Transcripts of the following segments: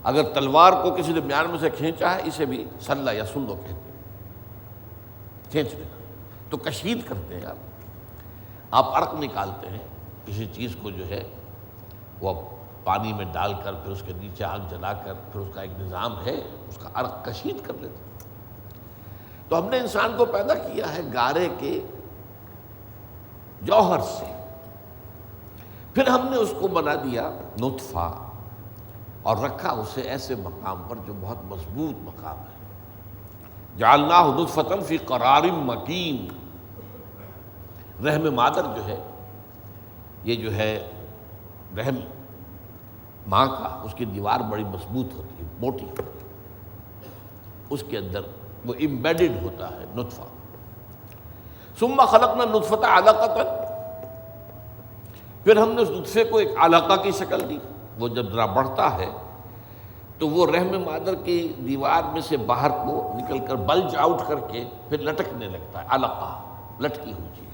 اگر تلوار کو کسی نے میان میں سے کھینچا ہے، اسے بھی سلہ یا سلو کہتے ہیں، کھینچ لینا۔ تو کشید کرتے ہیں آپ عرق نکالتے ہیں کسی چیز کو جو ہے وہ پانی میں ڈال کر پھر اس کے نیچے آگ جلا کر پھر اس کا ایک نظام ہے، اس کا عرق کشید کر لیتے ہیں۔ تو ہم نے انسان کو پیدا کیا ہے گارے کے جوہر سے، پھر ہم نے اس کو بنا دیا نطفہ اور رکھا اسے ایسے مقام پر جو بہت مضبوط مقام ہے۔ جعلناہ نطفۃ فی قرار مکین، رحم مادر جو ہے، یہ جو ہے رحم ماں کا، اس کی دیوار بڑی مضبوط ہوتی ہے، موٹی ہوتی ہے، اس کے اندر وہ امبیڈڈ ہوتا ہے نطفہ۔ ثم خلقنا النطفۃ علقۃ، پھر ہم نے اس نطفے کو ایک علقہ کی شکل دی، وہ جب ذرا بڑھتا ہے تو وہ رحم مادر کی دیوار میں سے باہر کو نکل کر بلج آؤٹ کر کے پھر لٹکنے لگتا ہے، علقہ، لٹکی ہوئی چیز۔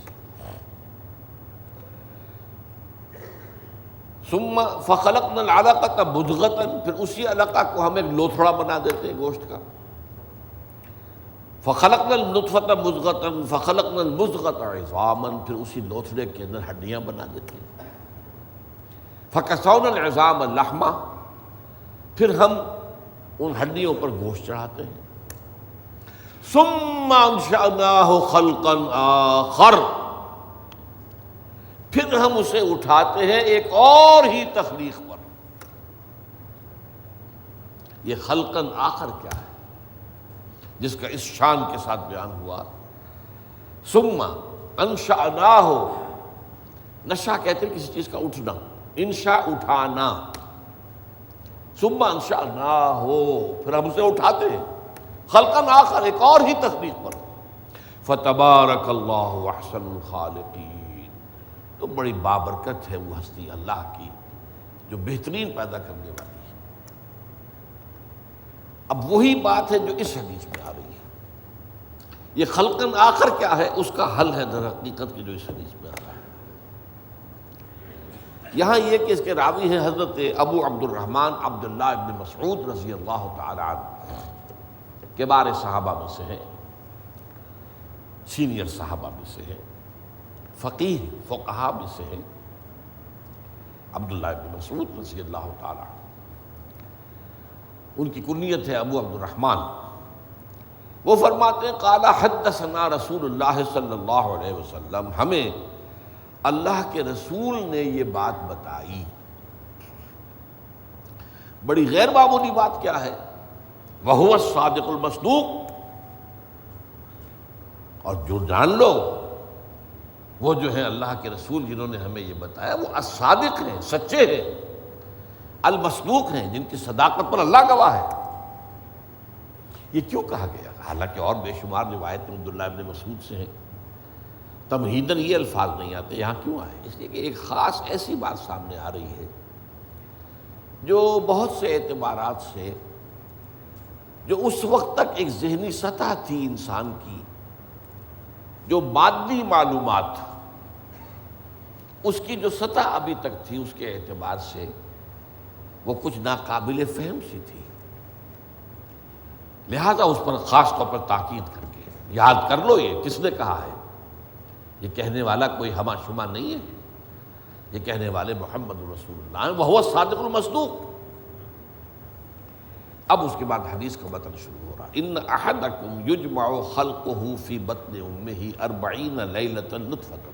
ثم فخلقنا العلقۃ مضغۃ، پھر اسی علقہ کو ہم ایک لوتھڑا بنا دیتے ہیں گوشت کا۔ فخلقنا النطفۃ مضغۃ فخلقنا المضغۃ عظاما، پھر اسی لوتھڑے کے اندر ہڈیاں بنا دیتے ہیں۔ فکسونا العظام لحما، پھر ہم ان ہڈیوں پر گوشت چڑھاتے ہیں۔ ثم انشأناہ خلقا آخر، پھر ہم اسے اٹھاتے ہیں ایک اور ہی تخلیق پر۔ یہ خلقا آخر کیا ہے جس کا اس شان کے ساتھ بیان ہوا؟ ثم انشأناہ، نشا کہتے ہیں کسی چیز کا اٹھنا، انشاء اٹھانا، ثم انشأناہ، پھر ہم اسے اٹھاتے ہیں خلقا آخر، ایک اور ہی تخلیق پر۔ فتبارک اللہ احسن الخالقین، تو بڑی بابرکت ہے وہ ہستی اللہ کی جو بہترین پیدا کرنے والی ہے۔ اب وہی بات ہے جو اس حدیث میں آ رہی ہے۔ یہ خلقاً آخر کیا ہے، اس کا حل ہے در حقیقت کی جو اس حدیث میں آ رہا ہے۔ یہاں یہ کہ اس کے راوی ہیں حضرت ابو عبد الرحمن عبداللہ ابن مسعود رضی اللہ تعالی عنہ، کبار صحابہ میں سے ہیں، سینئر صحابہ میں سے ہیں، فقیہ فقہا میں سے ہیں، عبداللہ ابن مسعود رضی اللہ تعالی عنہ۔ ان کی کنیت ہے ابو عبد الرحمن۔ وہ فرماتے ہیں قال حدثنا رسول اللہ صلی اللہ علیہ وسلم، ہمیں اللہ کے رسول نے یہ بات بتائی۔ بڑی غیر معمولی بات کیا ہے؟ وَهُوَ الصَّادِقُ الْمَصْدُوقُ، اور جو جان لو وہ جو ہیں اللہ کے رسول جنہوں نے ہمیں یہ بتایا وہ الصادق ہیں، سچے ہیں، المصدوق ہیں، جن کی صداقت پر اللہ گواہ ہے۔ یہ کیوں کہا گیا؟ حالانکہ اور بے شمار روایتیں عبداللہ ابن مسعود سے ہیں، تمہیداً یہ الفاظ نہیں آتے، یہاں کیوں آئے؟ اس لیے کہ ایک خاص ایسی بات سامنے آ رہی ہے جو بہت سے اعتبارات سے، جو اس وقت تک ایک ذہنی سطح تھی انسان کی، جو مادی معلومات، اس کی جو سطح ابھی تک تھی اس کے اعتبار سے وہ کچھ ناقابل فہم سی تھی، لہذا اس پر خاص طور پر تاکید کر کے یاد کر لو یہ کس نے کہا ہے۔ یہ کہنے والا کوئی ہمہ شمہ نہیں ہے، یہ کہنے والے محمد رسول اللہ ہیں، وَهُوَ الصَّادِقُ الْمَصْدُوقُ۔ اب اس کے بعد حدیث کا متن شروع ہو رہا، ان احدکم یجمع خلقہ فی بطن امہ 40 لیلۃ نطفۃ،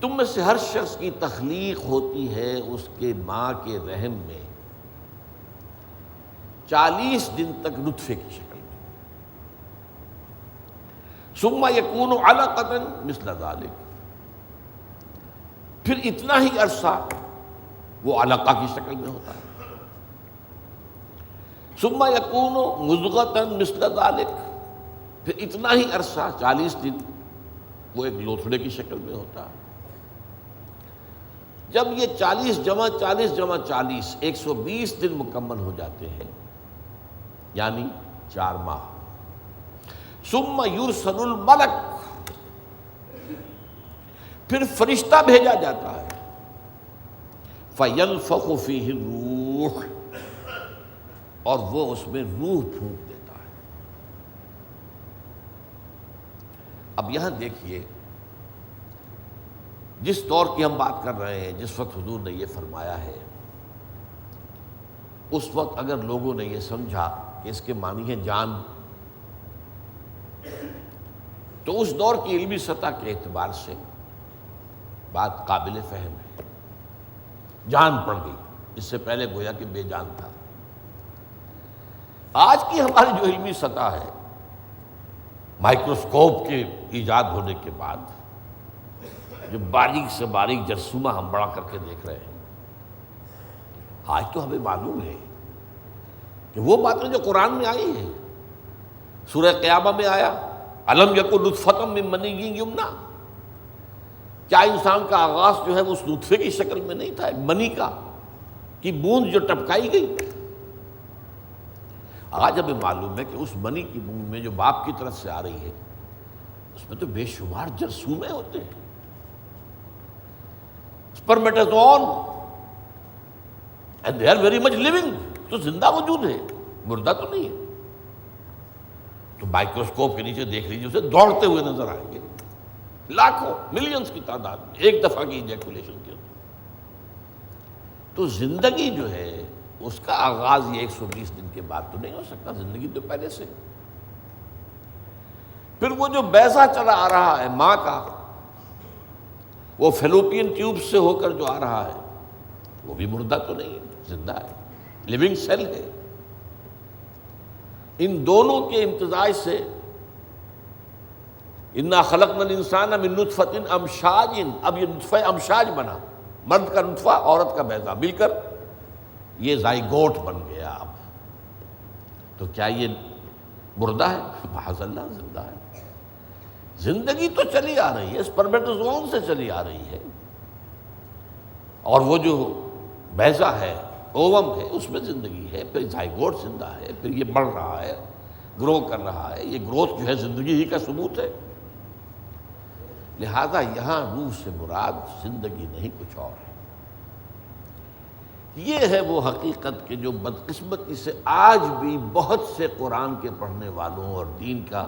تم میں سے ہر شخص کی تخلیق ہوتی ہے اس کے ماں کے رحم میں 40 دن تک نطفے کی شکل میں، ثم یکون علقۃ مثل ذلک، پھر اتنا ہی عرصہ وہ علقہ کی شکل میں ہوتا ہے، ثم یکون مضغۃ مثل ذلک، پھر اتنا ہی عرصہ 40 دن وہ ایک لوتھڑے کی شکل میں ہوتا ہے۔ جب یہ 40 جمع 40 جمع 40 120 دن مکمل ہو جاتے ہیں، یعنی 4 ماہ، ثم یرسل الملک، پھر فرشتہ بھیجا جاتا ہے، فینفخ فیہ الروح، روح، اور وہ اس میں روح پھونک دیتا ہے۔ اب یہاں دیکھیے، جس دور کی ہم بات کر رہے ہیں، جس وقت حضور نے یہ فرمایا ہے، اس وقت اگر لوگوں نے یہ سمجھا کہ اس کے معنی ہے جان، تو اس دور کی علمی سطح کے اعتبار سے بات قابل فہم ہے، جان پڑ گئی، اس سے پہلے گویا کہ بے جان تھا۔ آج کی ہماری جو علمی سطح ہے، مائکروسکوپ کے ایجاد ہونے کے بعد جو باریک سے باریک جرثومہ ہم بڑا کر کے دیکھ رہے ہیں، آج تو ہمیں معلوم ہے کہ وہ باتیں جو قرآن میں آئی ہیں، سورہ قیامہ میں آیا الم یکن نطفۃ من منی یمنی، کیا انسان کا آغاز جو ہے وہ اس نطفے کی شکل میں نہیں تھا، ایک منی کا کی بوند جو ٹپکائی گئی؟ آج ہمیں معلوم ہے کہ اس منی کی بوند میں جو باپ کی طرف سے آ رہی ہے، اس میں تو بے شمار جرثومے ہوتے ہیں، spermatozoon and they are very much living، تو زندہ وجود ہے، مردہ تو نہیں ہے۔ تو مائکروسکوپ کے نیچے دیکھ لیجیے، اسے دوڑتے ہوئے نظر آئیں گے، لاکھوں ملینز کی تعداد میں ایک دفعہ کی ایجیکولیشن کے اندر۔ تو زندگی جو ہے اس کا آغاز یہ 120 دن کے بعد تو نہیں ہو سکتا، زندگی تو پہلے سے۔ پھر وہ جو بیضہ چلا آ رہا ہے ماں کا، وہ فیلوپین ٹیوب سے ہو کر جو آ رہا ہے، وہ بھی مردہ تو نہیں ہے، زندہ ہے، لیونگ سیل ہے۔ ان دونوں کے امتزاج سے انا خلقنا الانسان من نطفۃ امشاج، اب یہ نطفہ امشاج بنا، مرد کا نطفہ عورت کا بیضہ مل کر یہ زائگوٹ بن گیا۔ اب تو کیا یہ مردہ ہے؟ معاذ اللہ، زندہ ہے۔ زندگی تو چلی آ رہی ہے، اسپرمیٹوزوم سے چلی آ رہی ہے، اور وہ جو بیضہ ہے، اووم ہے، اس میں زندگی ہے، پھر زائگوٹ زندہ ہے، پھر یہ بڑھ رہا ہے، گرو کر رہا ہے۔ یہ گروتھ جو ہے زندگی ہی کا ثبوت ہے۔ لہذا یہاں روح سے مراد زندگی نہیں، کچھ اور ہے۔ یہ ہے وہ حقیقت کہ جو بدقسمتی سے آج بھی بہت سے قرآن کے پڑھنے والوں اور دین کا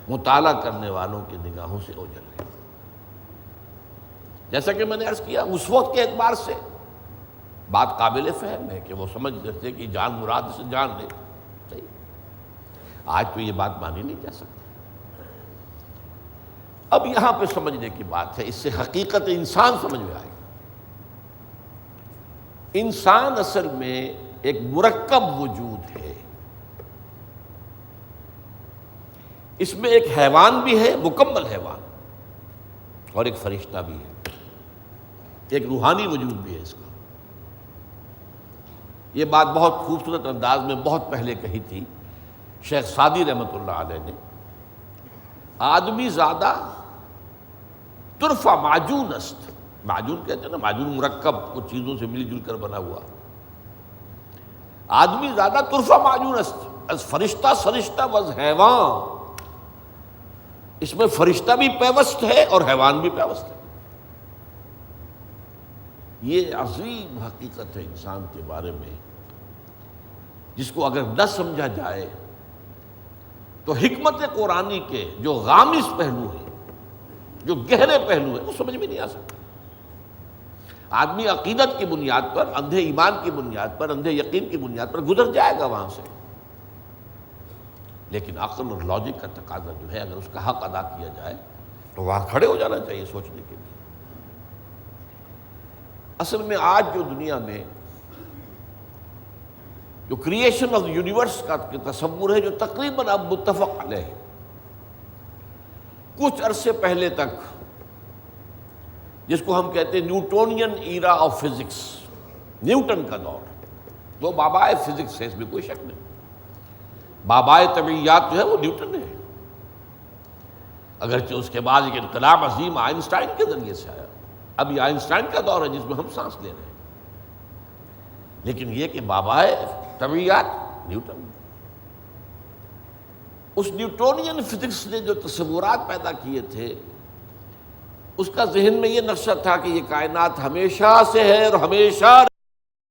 مطالعہ کرنے والوں کی نگاہوں سے اوجھل ہے۔ جیسا کہ میں نے عرض کیا، اس وقت کے اعتبار سے بات قابل فہم ہے کہ وہ سمجھتے تھے کہ جان مراد سے جان لے، صحیح۔ آج تو یہ بات مانی نہیں جا سکتی۔ اب یہاں پہ سمجھنے کی بات ہے، اس سے حقیقت انسان سمجھ میں آئے گی۔ انسان اصل میں ایک مرکب وجود ہے، اس میں ایک حیوان بھی ہے، مکمل حیوان، اور ایک فرشتہ بھی ہے، ایک روحانی وجود بھی ہے اس کا۔ یہ بات بہت خوبصورت انداز میں بہت پہلے کہی تھی شیخ سعدی رحمۃ اللہ علیہ نے، آدمی زادہ ترفع معجون است، معجون کہتے ہیں نا، معجون مرکب کچھ چیزوں سے مل جل کر بنا ہوا۔ آدمی زادہ ترفع معجون است، از فرشتہ سرشتہ وز حیوان، اس میں فرشتہ بھی پیوست ہے اور حیوان بھی پیوست ہے۔ یہ عظیم حقیقت ہے انسان کے بارے میں، جس کو اگر نہ سمجھا جائے تو حکمت قرآنی کے جو غامض پہلو ہیں، جو گہرے پہلو ہیں، وہ سمجھ میں نہیں آ سکتا۔ آدمی عقیدت کی بنیاد پر، اندھے ایمان کی بنیاد پر، اندھے یقین کی بنیاد پر گزر جائے گا وہاں سے، لیکن عقل اور لاجک کا تقاضا جو ہے، اگر اس کا حق ادا کیا جائے تو وہاں کھڑے ہو جانا چاہیے سوچنے کے لیے۔ اصل میں آج جو دنیا میں جو کریشن آف یونیورس کا تصور ہے، جو تقریباً اب متفق علیہ ہے، کچھ عرصے پہلے تک جس کو ہم کہتے ہیں Newtonian era of physics, Newton کا دور، وہ بابائے فزکس ہے، اس میں کوئی شک نہیں۔ بابائے طبیعیات جو ہے وہ نیوٹن ہے، اگرچہ اس کے بعد ایک انقلاب عظیم آئنسٹائن کے ذریعے سے آیا۔ اب یہ آئنسٹائن کا دور ہے جس میں ہم سانس لے رہے ہیں، لیکن یہ کہ بابائے طبیعیات نیوٹن۔ اس نیوٹونین فزکس نے جو تصورات پیدا کیے تھے، اس کا ذہن میں یہ نقشہ تھا کہ یہ کائنات ہمیشہ سے ہے اور ہمیشہ